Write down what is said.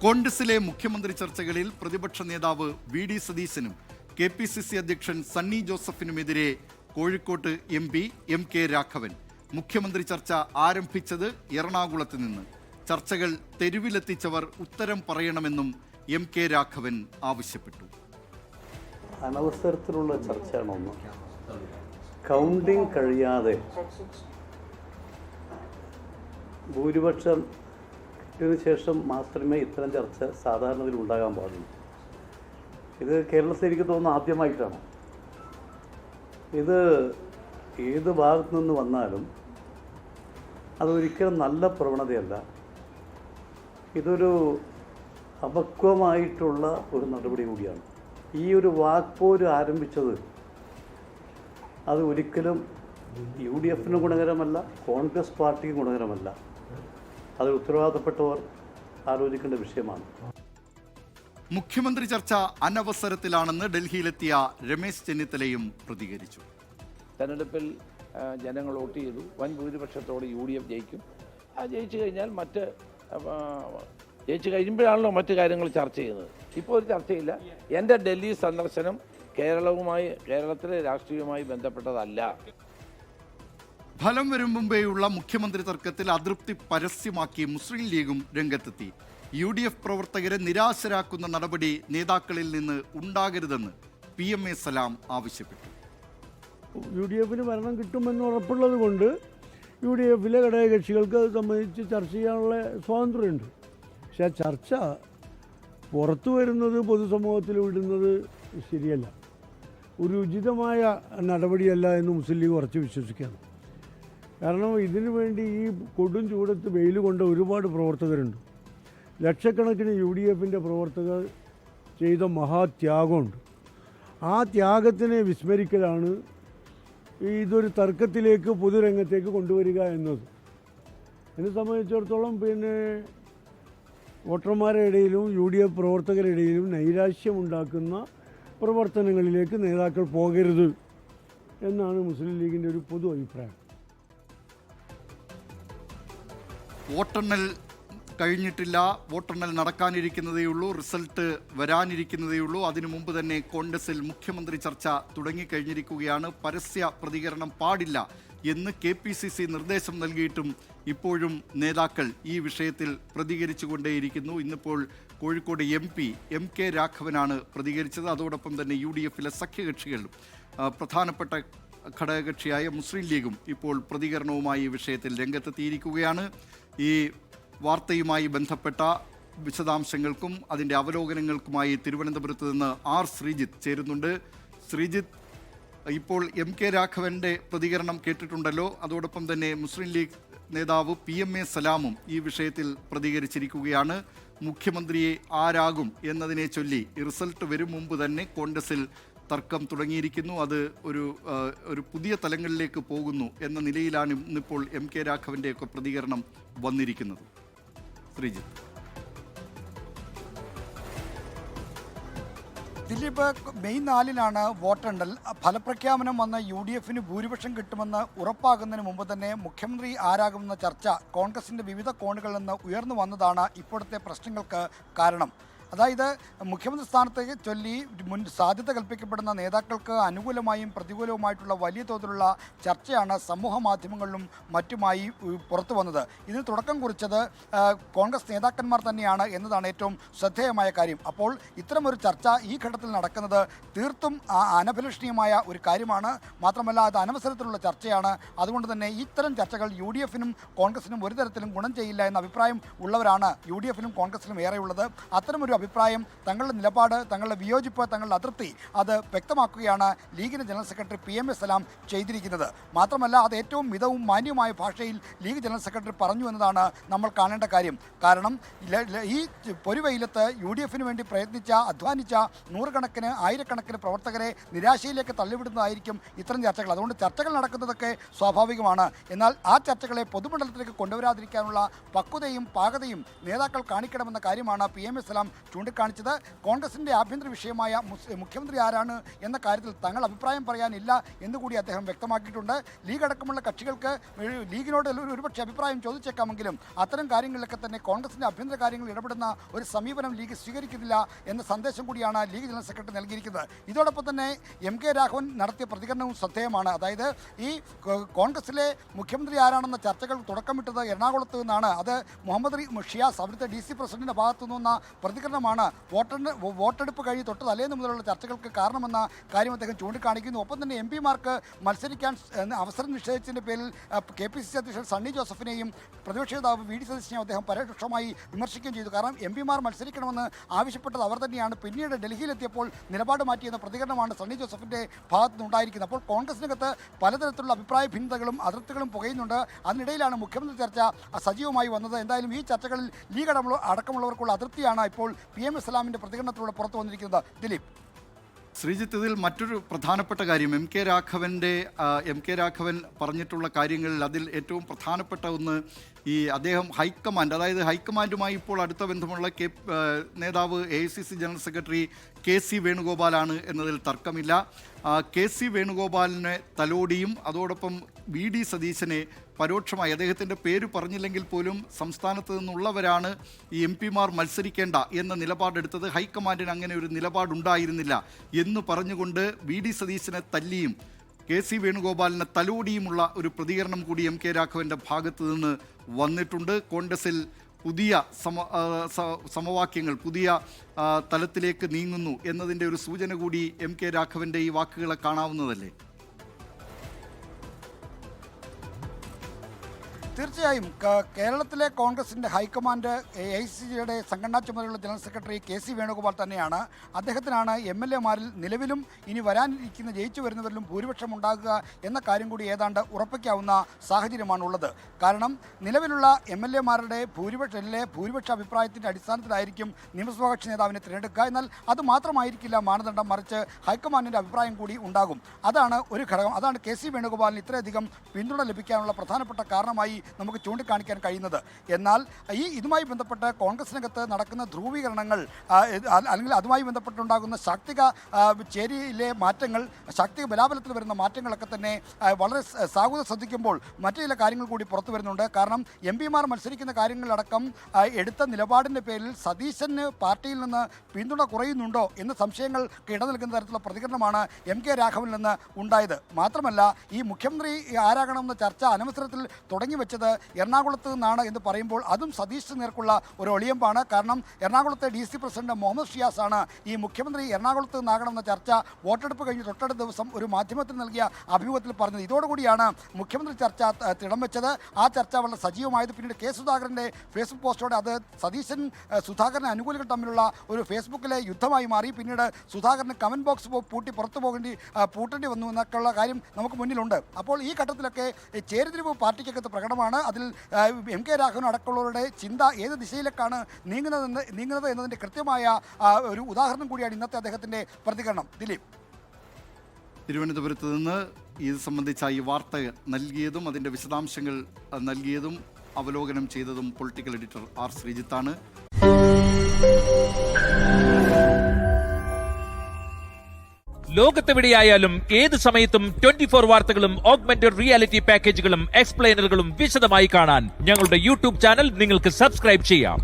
കോൺഗ്രസിലെ മുഖ്യമന്ത്രി ചർച്ചകളിൽ പ്രതിപക്ഷ നേതാവ് വി.ഡി. സതീശനും കെ.പി.സി.സി. അധ്യക്ഷൻ സണ്ണി ജോസഫിനുമെതിരെ കോഴിക്കോട്ട് എം.പി എം.കെ. രാഘവൻ. മുഖ്യമന്ത്രി ചർച്ച ആരംഭിച്ചത് എറണാകുളത്ത് നിന്ന്. ചർച്ചകൾ തെരുവിലെത്തിച്ചവർ ഉത്തരം പറയണമെന്നും എം.കെ. രാഘവൻ ആവശ്യപ്പെട്ടു. അനവസരത്തിലുള്ള ചർച്ചയാണൊന്ന്. കൗണ്ടിങ് കഴിയാതെ ഭൂരിപക്ഷം ശേഷം മാത്രമേ ഇത്തരം ചർച്ച സാധാരണയിൽ ഉണ്ടാകാൻ പാടുള്ളൂ. ഇത് കേരളത്തിൽ എനിക്ക് തോന്നുന്നു ആദ്യമായിട്ടാണ്. ഇത് ഏത് ഭാഗത്തു നിന്ന് വന്നാലും അതൊരിക്കലും നല്ല പ്രവണതയല്ല. ഇതൊരു അപക്വമായിട്ടുള്ള ഒരു നടപടി കൂടിയാണ്. ഈ ഒരു വാക്പോര് ആരംഭിച്ചത് അത് ഒരിക്കലും UDF-ന് ഗുണകരമല്ല, കോൺഗ്രസ് പാർട്ടിക്ക് ഗുണകരമല്ല. അത് ഉത്തരവാദിത്തപ്പെട്ടവർ ആലോചിക്കേണ്ട വിഷയമാണ്. മുഖ്യമന്ത്രി ചർച്ച അനവസരത്തിലാണെന്ന് ഡൽഹിയിലെത്തിയ രമേശ് ചെന്നിത്തലയും പ്രതികരിച്ചു. തെരഞ്ഞെടുപ്പിൽ ജനങ്ങൾ വോട്ട് ചെയ്തു. വൻ ഭൂരിപക്ഷത്തോടെ UDF ജയിക്കും. ജയിച്ചു കഴിഞ്ഞാൽ ജയിച്ചു കഴിയുമ്പോഴാണല്ലോ മറ്റു കാര്യങ്ങൾ ചർച്ച ചെയ്യുന്നത്. ഇപ്പോൾ ഒരു ചർച്ചയില്ല. എൻ്റെ ഡൽഹി സന്ദർശനം കേരളത്തിലെ രാഷ്ട്രീയവുമായി ബന്ധപ്പെട്ടതല്ല. ഫലം വരും മുമ്പേയുള്ള മുഖ്യമന്ത്രി തർക്കത്തിൽ അതൃപ്തി പരസ്യമാക്കി മുസ്ലിം ലീഗും രംഗത്തെത്തി. UDF പ്രവർത്തകരെ നിരാശരാക്കുന്ന നടപടി നേതാക്കളിൽ നിന്ന് ഉണ്ടാകരുതെന്ന് PMA സലാം ആവശ്യപ്പെട്ടു. UDF-ന് ഭരണം കിട്ടുമെന്ന് ഉറപ്പുള്ളത് കൊണ്ട് UDF-ലെ ഘടകകക്ഷികൾക്ക് അത് സംബന്ധിച്ച് ചർച്ച ചെയ്യാനുള്ള സ്വാതന്ത്ര്യമുണ്ട്. പക്ഷേ ആ ചർച്ച പുറത്തു വരുന്നത് പൊതുസമൂഹത്തിൽ വിടുന്നത് ശരിയല്ല, ഒരു ഉചിതമായ നടപടിയല്ല എന്ന് മുസ്ലിം ലീഗ് ഉറച്ചു വിശ്വസിക്കുകയാണ്. കാരണം ഇതിനു വേണ്ടി ഈ കൊടും ചൂടത്ത് വെയിൽ കൊണ്ട ഒരുപാട് പ്രവർത്തകരുണ്ട്. ലക്ഷക്കണക്കിന് UDF-ൻ്റെ പ്രവർത്തകർ ചെയ്ത മഹാത്യാഗമുണ്ട്. ആ ത്യാഗത്തിനെ വിസ്മരിക്കലാണ് ഇതൊരു തർക്കത്തിലേക്ക് പൊതുരംഗത്തേക്ക് കൊണ്ടുവരിക എന്നത്. എന്നെ സംബന്ധിച്ചിടത്തോളം വോട്ടർമാരുടെ ഇടയിലും UDF പ്രവർത്തകരുടെ ഇടയിലും നൈരാശ്യമുണ്ടാക്കുന്ന പ്രവർത്തനങ്ങളിലേക്ക് നേതാക്കൾ പോകരുത് എന്നാണ് മുസ്ലിം ലീഗിൻ്റെ ഒരു പൊതു അഭിപ്രായം. വോട്ടെണ്ണൽ കഴിഞ്ഞിട്ടില്ല, വോട്ടെണ്ണൽ നടക്കാനിരിക്കുന്നതേയുള്ളൂ, റിസൾട്ട് വരാനിരിക്കുന്നതേയുള്ളൂ. അതിനു മുമ്പ് തന്നെ കോൺഗ്രസിൽ മുഖ്യമന്ത്രി ചർച്ച തുടങ്ങിക്കഴിഞ്ഞിരിക്കുകയാണ്. പരസ്യ പ്രതികരണം പാടില്ല എന്ന് KPCC നിർദ്ദേശം നൽകിയിട്ടും ഇപ്പോഴും നേതാക്കൾ ഈ വിഷയത്തിൽ പ്രതികരിച്ചുകൊണ്ടേയിരിക്കുന്നു. ഇന്നിപ്പോൾ കോഴിക്കോട് MP എം.കെ. രാഘവനാണ് പ്രതികരിച്ചത്. അതോടൊപ്പം തന്നെ UDF-ലെ സഖ്യകക്ഷികളും പ്രധാനപ്പെട്ട ഘടകകക്ഷിയായ മുസ്ലിം ലീഗും ഇപ്പോൾ പ്രതികരണവുമായി ഈ വിഷയത്തിൽ രംഗത്തെത്തിയിരിക്കുകയാണ്. ഈ വാർത്തയുമായി ബന്ധപ്പെട്ട വിശദാംശങ്ങൾക്കും അതിൻ്റെ അവലോകനങ്ങൾക്കുമായി തിരുവനന്തപുരത്ത് നിന്ന് R. ശ്രീജിത്ത് ചേരുന്നുണ്ട്. ശ്രീജിത്ത്, ഇപ്പോൾ എം.കെ. രാഘവൻ്റെ പ്രതികരണം കേട്ടിട്ടുണ്ടല്ലോ. അതോടൊപ്പം തന്നെ മുസ്ലിം ലീഗ് നേതാവ് PMA സലാമും ഈ വിഷയത്തിൽ പ്രതികരിച്ചിരിക്കുകയാണ്. മുഖ്യമന്ത്രിയെ ആരാകും എന്നതിനെ ചൊല്ലി റിസൾട്ട് വരും മുമ്പ് തന്നെ കോൺഗ്രസിൽ തർക്കം തുടങ്ങിയിരിക്കുന്നു. അത് ഒരു പുതിയ തലങ്ങളിലേക്ക് പോകുന്നു എന്ന നിലയിലാണ് ഇന്നിപ്പോൾ എം.കെ. രാഘവൻ്റെയൊക്കെ പ്രതികരണം വന്നിരിക്കുന്നത്. ശ്രീജിത്ത്. ദിലീപ്, മെയ് 4-നാണ് വോട്ടെണ്ണൽ. ഫലപ്രഖ്യാപനം വന്ന UDF-ന് ഭൂരിപക്ഷം കിട്ടുമെന്ന് ഉറപ്പാകുന്നതിന് മുമ്പ് തന്നെ മുഖ്യമന്ത്രി ആരാകുമെന്ന ചർച്ച കോൺഗ്രസിൻ്റെ വിവിധ കോണുകളിൽ നിന്ന് ഉയർന്നു വന്നതാണ് ഇപ്പോഴത്തെ പ്രശ്നങ്ങൾക്ക് കാരണം. അതായത് മുഖ്യമന്ത്രി സ്ഥാനത്തേക്ക് ചൊല്ലി സാധ്യത കൽപ്പിക്കപ്പെടുന്ന നേതാക്കൾക്ക് അനുകൂലമായും പ്രതികൂലവുമായിട്ടുള്ള വലിയ തോതിലുള്ള ചർച്ചയാണ് സമൂഹ മാധ്യമങ്ങളിലും മറ്റുമായി പുറത്തു വന്നത്. ഇതിന് തുടക്കം കുറിച്ചത് കോൺഗ്രസ് നേതാക്കന്മാർ തന്നെയാണ് എന്നതാണ് ഏറ്റവും ശ്രദ്ധേയമായ കാര്യം. അപ്പോൾ ഇത്തരമൊരു ചർച്ച ഈ ഘട്ടത്തിൽ നടക്കുന്നത് തീർത്തും അനഭിലഷണീയമായ ഒരു കാര്യമാണ്. മാത്രമല്ല അത് അനവസരത്തിലുള്ള ചർച്ചയാണ്. അതുകൊണ്ട് തന്നെ ഇത്തരം ചർച്ചകൾ UDF-നും കോൺഗ്രസിനും ഒരു തരത്തിലും ഗുണം ചെയ്യില്ല എന്ന അഭിപ്രായം ഉള്ളവരാണ് UDF-നും കോൺഗ്രസിനും ഏറെയുള്ളത്. അത്തരമൊരു അഭിപ്രായം, തങ്ങളുടെ നിലപാട്, തങ്ങളുടെ വിയോജിപ്പ്, തങ്ങളുടെ അതൃപ്തി അത് വ്യക്തമാക്കുകയാണ് ലീഗിൻ്റെ ജനറൽ സെക്രട്ടറി PMA സലാം ചെയ്തിരിക്കുന്നത്. മാത്രമല്ല അത് ഏറ്റവും മിതവും മാന്യവുമായ ഭാഷയിൽ ലീഗ് ജനറൽ സെക്രട്ടറി പറഞ്ഞു എന്നതാണ് നമ്മൾ കാണേണ്ട കാര്യം. കാരണം ഈ പൊരുവെയിലത്ത് UDF-ന് വേണ്ടി പ്രയത്നിച്ച അധ്വാനിച്ച നൂറുകണക്കിന് ആയിരക്കണക്കിന് പ്രവർത്തകരെ നിരാശയിലേക്ക് തള്ളിവിടുന്നതായിരിക്കും ഇത്തരം ചർച്ചകൾ. അതുകൊണ്ട് ചർച്ചകൾ നടക്കുന്നതൊക്കെ സ്വാഭാവികമാണ്. എന്നാൽ ആ ചർച്ചകളെ പൊതുമണ്ഡലത്തിലേക്ക് കൊണ്ടുവരാതിരിക്കാനുള്ള പക്വതയും പാകതയും നേതാക്കൾ കാണിക്കണമെന്ന കാര്യമാണ് PMA സലാം ചൂണ്ടിക്കാണിച്ചത്. കോൺഗ്രസിൻ്റെ ആഭ്യന്തര വിഷയമായ മുഖ്യമന്ത്രി ആരാണ് എന്ന കാര്യത്തിൽ തങ്ങൾ അഭിപ്രായം പറയാനില്ല എന്നുകൂടി അദ്ദേഹം വ്യക്തമാക്കിയിട്ടുണ്ട്. ലീഗ് അടക്കമുള്ള കക്ഷികൾക്ക് ലീഗിനോട് ഒരുപക്ഷെ അഭിപ്രായം ചോദിച്ചേക്കാമെങ്കിലും അത്തരം കാര്യങ്ങളിലൊക്കെ തന്നെ കോൺഗ്രസിൻ്റെ ആഭ്യന്തര കാര്യങ്ങളിൽ ഇടപെടുന്ന ഒരു സമീപനം ലീഗ് സ്വീകരിക്കുന്നില്ല എന്ന സന്ദേശം കൂടിയാണ് ലീഗ് ജനറൽ സെക്രട്ടറി നൽകിയിരിക്കുന്നത്. ഇതോടൊപ്പം തന്നെ MK രാഘവൻ നടത്തിയ പ്രതികരണവും ശ്രദ്ധേയമാണ്. അതായത് ഈ കോൺഗ്രസിലെ മുഖ്യമന്ത്രി ആരാണെന്ന ചർച്ചകൾ തുടക്കമിട്ടത് എറണാകുളത്ത് നിന്നാണ്. അത് മുഹമ്മദ് ഷിയാസ് അവിടുത്തെ DC പ്രസിഡന്റിന്റെ ഭാഗത്തു നിന്ന പ്രതികരണമാണ് വോട്ടെടുപ്പ് കഴിഞ്ഞ് തൊട്ട് തലേന്ന് മുതലുള്ള ചർച്ചകൾക്ക് കാരണമെന്ന കാര്യം അദ്ദേഹം ചൂണ്ടിക്കാണിക്കുന്നു. ഒപ്പം തന്നെ MP-മാർക്ക് മത്സരിക്കാൻ അവസരം നിഷേധിച്ചതിൻ്റെ പേരിൽ KPCC അധ്യക്ഷൻ സണ്ണി ജോസഫിനെയും പ്രതിപക്ഷ നേതാവ് VD സതീശനെയും അദ്ദേഹം പരോക്ഷമായി വിമർശിക്കുകയും ചെയ്തു. കാരണം MP-മാർ മത്സരിക്കണമെന്ന് ആവശ്യപ്പെട്ടത് അവർ തന്നെയാണ്. പിന്നീട് ഡൽഹിയിലെത്തിയപ്പോൾ നിലപാട് മാറ്റിയെന്ന പ്രതികരണമാണ് സണ്ണി ജോസഫിൻ്റെ ഭാഗത്തു നിന്നുണ്ടായിരിക്കുന്നത്. അപ്പോൾ കോൺഗ്രസിനകത്ത് പലതരത്തിലുള്ള അഭിപ്രായ ഭിന്നതകളും അതിർത്തികളും പുകയുന്നുണ്ട്. അതിനിടയിലാണ് മുഖ്യമന്ത്രി ചർച്ച സജീവമായി വന്നത്. എന്തായാലും ഈ ചർച്ചകളിൽ ലീഗ് അടക്കമുള്ളവർക്കുള്ള അതിർത്തിയാണ് ഇപ്പോൾ PM സലാമിൻ്റെ പ്രതികരണത്തിലൂടെ പുറത്തു വന്നിരിക്കുന്നത്. ദിലീപ്. ശ്രീജിത്ത്, ഇതിൽ മറ്റൊരു പ്രധാനപ്പെട്ട കാര്യം MK രാഘവൻ പറഞ്ഞിട്ടുള്ള കാര്യങ്ങളിൽ അതിൽ ഏറ്റവും പ്രധാനപ്പെട്ട ഒന്ന് ഈ അദ്ദേഹം ഹൈക്കമാൻഡ്, അതായത് ഹൈക്കമാൻഡുമായി ഇപ്പോൾ അടുത്ത ബന്ധമുള്ള നേതാവ് AICC ജനറൽ സെക്രട്ടറി KC വേണുഗോപാലാണ് എന്നതിൽ തർക്കമില്ല. KC വേണുഗോപാലിനെ തലോടിയും അതോടൊപ്പം VD സതീശനെ പരോക്ഷമായി, അദ്ദേഹത്തിൻ്റെ പേര് പറഞ്ഞില്ലെങ്കിൽ പോലും സംസ്ഥാനത്ത് നിന്നുള്ളവരാണ് ഈ MP-മാർ മത്സരിക്കേണ്ട എന്ന നിലപാടെടുത്തത്. ഹൈക്കമാൻഡിന് അങ്ങനെ ഒരു നിലപാടുണ്ടായിരുന്നില്ല എന്ന് പറഞ്ഞുകൊണ്ട് VD സതീശനെ തല്ലിയും KC വേണുഗോപാലിനെ തലോടിയുമുള്ള ഒരു പ്രതികരണം കൂടി MK രാഘവൻ്റെ ഭാഗത്ത് നിന്ന് വന്നിട്ടുണ്ട്. കോൺഗ്രസിൽ പുതിയ സമവാക്യങ്ങൾ പുതിയ തലത്തിലേക്ക് നീങ്ങുന്നു എന്നതിൻ്റെ ഒരു സൂചന കൂടി MK രാഘവൻ്റെ ഈ വാക്കുകളെ കാണാവുന്നതല്ലേ? തീർച്ചയായും കേരളത്തിലെ കോൺഗ്രസിൻ്റെ ഹൈക്കമാൻഡ് AICCയുടെ സംഘടനാ ചുമതലയുള്ള ജനറൽ സെക്രട്ടറി KC വേണുഗോപാൽ തന്നെയാണ്. അദ്ദേഹത്തിനാണ് MLA-മാരിൽ നിലവിലും ഇനി വരാനിരിക്കുന്ന ജയിച്ചു വരുന്നവരിലും ഭൂരിപക്ഷം ഉണ്ടാകുക എന്ന കാര്യം കൂടി ഏതാണ്ട് ഉറപ്പിക്കാവുന്ന സാഹചര്യമാണുള്ളത്. കാരണം നിലവിലുള്ള MLA-മാരുടെ ഭൂരിപക്ഷ അഭിപ്രായത്തിൻ്റെ അടിസ്ഥാനത്തിലായിരിക്കും നിയമസഭാ കക്ഷി നേതാവിനെ തിരഞ്ഞെടുക്കുക. എന്നാൽ അത് മാത്രമായിരിക്കില്ല മാനദണ്ഡം, മറിച്ച് ഹൈക്കമാൻഡിൻ്റെ അഭിപ്രായം കൂടി ഉണ്ടാകും. അതാണ് ഒരു ഘടകം. അതാണ് KC വേണുഗോപാലിന് ഇത്രയധികം പിന്തുണ ലഭിക്കാനുള്ള പ്രധാനപ്പെട്ട കാരണമായി നമുക്ക് ചൂണ്ടിക്കാണിക്കാൻ കഴിയുന്നത്. എന്നാൽ ഇതുമായി ബന്ധപ്പെട്ട് കോൺഗ്രസിനകത്ത് നടക്കുന്ന ധ്രുവീകരണങ്ങൾ അല്ലെങ്കിൽ അതുമായി ബന്ധപ്പെട്ടുണ്ടാകുന്ന ശാക്തിക ചേരിയിലെ മാറ്റങ്ങൾ, ശാക്തിക ബലാബലത്തിൽ വരുന്ന മാറ്റങ്ങളൊക്കെ തന്നെ വളരെ സാഹുത ശ്രദ്ധിക്കുമ്പോൾ മറ്റു ചില കാര്യങ്ങൾ കൂടി പുറത്തു വരുന്നുണ്ട്. കാരണം MP-മാർ മത്സരിക്കുന്ന കാര്യങ്ങളിലടക്കം എടുത്ത നിലപാടിൻ്റെ പേരിൽ സതീശന് പാർട്ടിയിൽ നിന്ന് പിന്തുണ കുറയുന്നുണ്ടോ എന്ന സംശയങ്ങൾക്ക് ഇട നൽകുന്ന തരത്തിലുള്ള പ്രതികരണമാണ് MK രാഘവനിൽ നിന്ന് ഉണ്ടായത്. മാത്രമല്ല, ഈ മുഖ്യമന്ത്രി ആരാകണമെന്ന ചർച്ച അനവസരത്തിൽ തുടങ്ങി വെച്ചത് എറണാകുളത്ത് നിന്നാണ് എന്ന് പറയുമ്പോൾ അതും സതീശ് നേർക്കുള്ള ഒരു ഒളിയമ്പാണ്. കാരണം എറണാകുളത്തെ DC പ്രസിഡന്റ് മുഹമ്മദ് ഷിയാസ് ആണ് ഈ മുഖ്യമന്ത്രി എറണാകുളത്ത് നിന്നാകണമെന്ന ചർച്ച വോട്ടെടുപ്പ് കഴിഞ്ഞ് തൊട്ടടുത്ത ദിവസം ഒരു മാധ്യമത്തിന് നൽകിയ അഭിമുഖത്തിൽ പറഞ്ഞത്. ഇതോടുകൂടിയാണ് മുഖ്യമന്ത്രി ചർച്ച തിടം വെച്ചത്. ആ ചർച്ച വളരെ സജീവമായത് പിന്നീട് K സുധാകരൻ്റെ ഫേസ്ബുക്ക് പോസ്റ്റോടെ അത് സതീശൻ സുധാകരൻ അനുകൂലികൾ തമ്മിലുള്ള ഒരു ഫേസ്ബുക്കിലെ യുദ്ധമായി മാറി. പിന്നീട് സുധാകരന് കമൻറ്റ് ബോക്സ് പൂട്ടേണ്ടി വന്നു എന്നൊക്കെയുള്ള കാര്യം നമുക്ക് മുന്നിലുണ്ട്. അപ്പോൾ ഈ ഘട്ടത്തിലൊക്കെ ചേരിതിരിവ് പാർട്ടിക്കകത്ത് പ്രകടമാണ്. അതിൽ MK രാഘവൻ അടക്കമുള്ളവരുടെ ചിന്ത ഏത് ദിശയിലേക്കാണ് നീങ്ങുന്നത് എന്നതിൻ്റെ കൃത്യമായ ഒരു ഉദാഹരണം കൂടിയാണ് ഇന്നത്തെ അദ്ദേഹത്തിൻ്റെ പ്രതികരണം. ദിലീപ്. തിരുവനന്തപുരത്ത് നിന്ന് ഇത് സംബന്ധിച്ച ഈ വാർത്ത നൽകിയതും അതിൻ്റെ വിശദാംശങ്ങൾ നൽകിയതും അവലോകനം ചെയ്തതും പൊളിറ്റിക്കൽ എഡിറ്റർ R ശ്രീജിത്താണ്. ലോകത്തെവിടെയായാലും ഏത് സമയത്തും 24 വാർത്തകളും ഓഗ്മെന്റഡ് റിയാലിറ്റി പാക്കേജുകളും എക്സ്പ്ലെയിനറുകളും വിശദമായി കാണാൻ ഞങ്ങളുടെ YouTube ചാനൽ നിങ്ങൾക്ക് സബ്സ്ക്രൈബ് ചെയ്യാം.